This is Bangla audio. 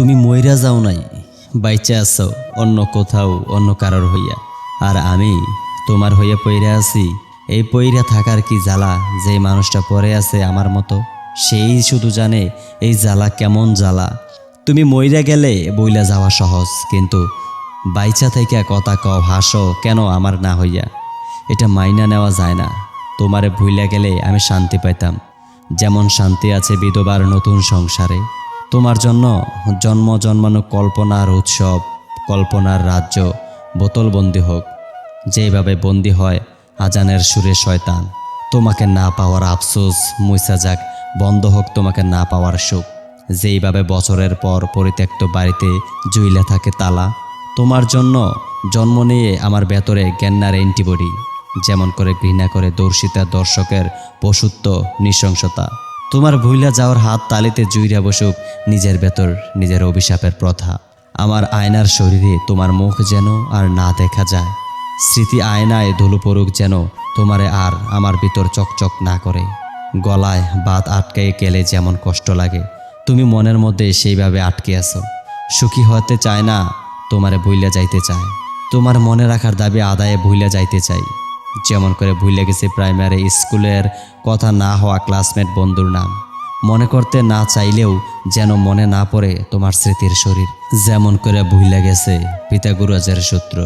তুমি মইরা যাও নাই, বাইচা আছো অন্য কোথাও অন্য কারোর হইয়া, আর আমি তোমার হইয়া পইরা আছি। এই পইরা থাকার কি জ্বালা, যে মানুষটা পড়ে আছে আমার মতো, সেই শুধু জানে এই জ্বালা কেমন জ্বালা। তুমি মইরা গেলে বইলা যাওয়া সহজ, কিন্তু বাইচা থেকে কথা কও হাসো কেন আমার না হইয়া, এটা মাইনা নেওয়া যায় না। তোমারে ভুইলা গেলে আমি শান্তি পাইতাম, যেমন শান্তি আছে বিধবার নতুন সংসারে। তোমার জন্য জন্ম জন্মানো কল্পনার উৎসব, কল্পনার রাজ্য বোতলবন্দি হোক, যেভাবে বন্দি হয় আজানের সুরে শয়তান। তোমাকে না পাওয়ার আফসোস মুইসা যাক, বন্ধ হোক তোমাকে না পাওয়ার সুখ। যেইভাবে বছরের পর পরিত্যক্ত বাড়িতে জুইলা থাকে তালা, তোমার জন্য জন্ম নিয়ে আমার ভেতরে জ্ঞানার অ্যান্টিবডি যেমন করে ঘৃণা করে দর্শিতা দর্শকের পশুত্ব নৃশংসতা। তোমার ভুইলা যাওয়ার হাত তালিতে জুইরা বসুক নিজের ভেতর নিজের অভিশাপের প্রথা। আমার আয়নার শরীরে তোমার মুখ যেন আর না দেখা যায়, স্মৃতি আয়নায় ধুলো পড়ুক যেন তোমারে আর আমার ভিতর চকচক না করে। গলায় বাত আটকে গেলে যেমন কষ্ট লাগে, তুমি মনের মধ্যে সেইভাবে আটকে আছো। সুখী হতে চায় না, তোমারে ভুইলা যাইতে চায়। তোমার মনে রাখার দাবি আদায়ে ভুইলা যাইতে চাই, যেমন করে ভুলে গেছে প্রাইমারি স্কুলের কথা না হওয়া ক্লাসমেট বন্ধুর নাম। মনে করতে না চাইলেও যেন মনে না পড়ে তোমার স্মৃতির শরীর, যেমন করে ভুলে গেছে পিথাগোরাসের সূত্র।